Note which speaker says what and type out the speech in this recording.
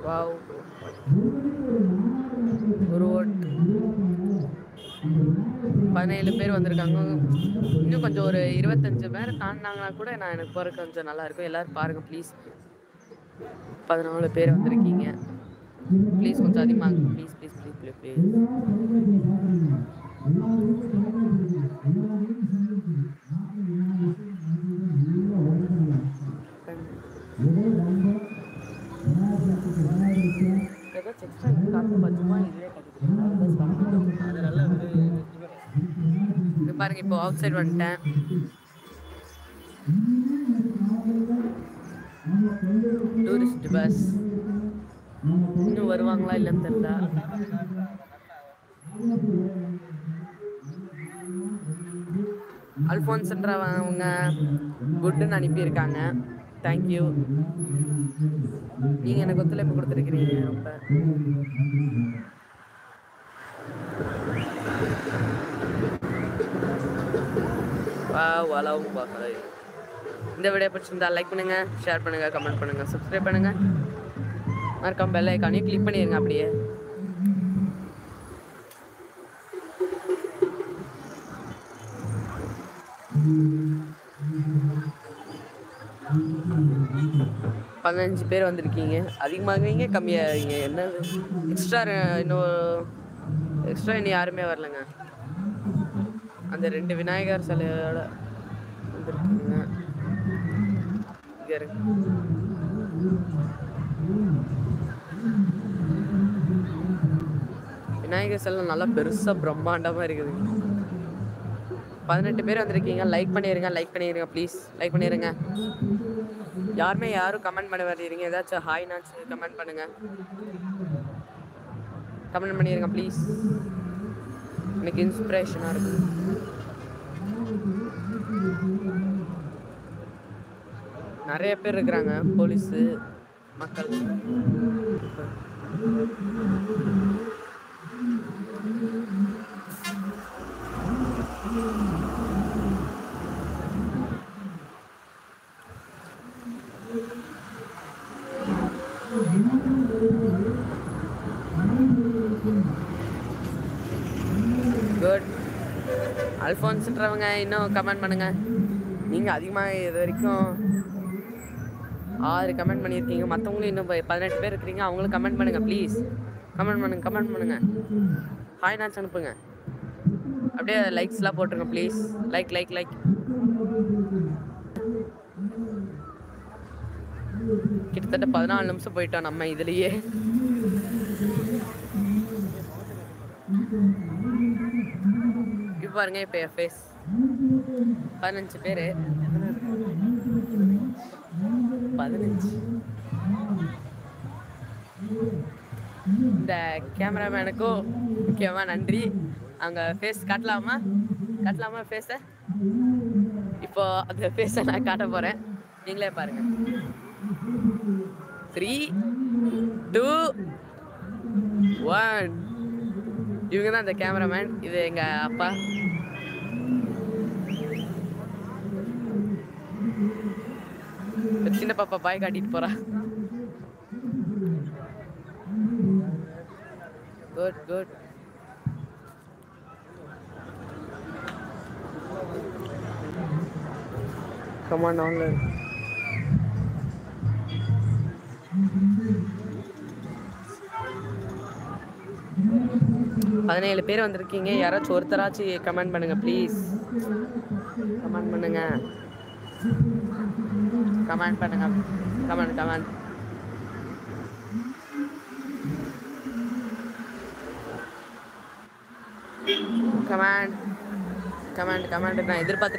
Speaker 1: Wow, ஒரு 17 பேர் வந்திருக்காங்க. இன்னும் கொஞ்சம் ஒரு 25 பேர் தாண்டினாங்கன்னா கூட நான் எனக்கு போகிற கொஞ்சம் நல்லா இருக்கும். எல்லாரும் பாருங்க ப்ளீஸ். 14 பேர் வந்திருக்கீங்க. ப்ளீஸ் கொஞ்சம் அதிகமாக please please please please please. பாருங்க, இப்போ அவுட் சைட் வந்துட்டேன். டூரிஸ்ட் பஸ் இன்னும் வருவாங்களா இல்லைன்னு தெரியல. அல்ஃபோன்ஸ்ன்றவங்க குட்னு அனுப்பியிருக்காங்க. தேங்க்யூ. நீங்கள் எனக்கு ஒத்துழைப்பு கொடுத்துருக்கிறீங்க ரொம்ப. வளவும் பார்க்கல. இந்த வீடியோ பிடிச்சிருந்தா லைக் பண்ணுங்க, ஷேர் பண்ணுங்க, கமெண்ட் பண்ணுங்க, சப்ஸ்கிரைப் பண்ணுங்க, மறக்காம பெல் ஐகானையும் கிளிக் பண்ணிடுங்க. அப்படியே பதினஞ்சு பேர் வந்திருக்கீங்க. அதிகமாகவீங்க கம்மியாகவீங்க என்னது? எக்ஸ்ட்ரா இன்னும் யாருமே வரலங்க. அந்த 2 விநாயகர் சிலையோட வந்திருக்கீங்க. விநாயகர் சிலை நல்லா பெருசா பிரம்மாண்டமா இருக்குது. 18 பேர் வந்திருக்கீங்க. லைக் பண்ணிடுங்க ப்ளீஸ். லைக் பண்ணிடுங்க. யாரும் கமெண்ட் பண்ண வரீங்க. ஏதாச்சும் ஹாய் நாச்சு கமெண்ட் பண்ணுங்க. கமெண்ட் பண்ணிடுங்க ப்ளீஸ். எனக்கு இன்ஸ்பிரேஷனாக இருக்கும். நிறைய பேர் இருக்கிறாங்க, போலீஸு மக்கள். குட். அல்ஃபோன்ஸ்ன்றவங்க இன்னும் கமெண்ட் பண்ணுங்க. நீங்கள் அதிகமாக இது வரைக்கும் 6 கமெண்ட் பண்ணியிருக்கீங்க. மற்றவங்களும் இன்னும் 18 பேர் இருக்கிறீங்க. அவங்களும் கமெண்ட் பண்ணுங்கள் ப்ளீஸ். கமெண்ட் பண்ணுங்க. ஹாய் நாச்சு அனுப்புங்க. அப்படியே லைக்ஸ்லாம் போட்டுருங்க ப்ளீஸ். லைக். கிட்டத்தட்ட 14 நிமிஷம் போயிட்டோம் நம்ம இதுலேயே. இப்போ பாருங்க, இப்போ என் ஃபேஸ் 15 பேர் 15. இந்த கேமராமேனுக்கும் முக்கியமாக நன்றி. அவங்க ஃபேஸ் காட்டலாமா ஃபேஸை? இப்போ அந்த ஃபேஸை நான் காட்ட போகிறேன். நீங்களே பாருங்க. 3, 2, 1. இவங்க தான் அந்த கேமராமேன். இது எங்கள் அப்பா. சின்ன பாப்பா பாய் காட்டிட்டு போறா. குட். Come on online. பதினேழு பேர் வந்திருக்கீங்க. யாராச்சும் ஒருத்தராச்சும் கமெண்ட் பண்ணுங்க ப்ளீஸ். கமெண்ட் பண்ணுங்க. கமெண்ட் நான் எதிர்பார்த்துட்டு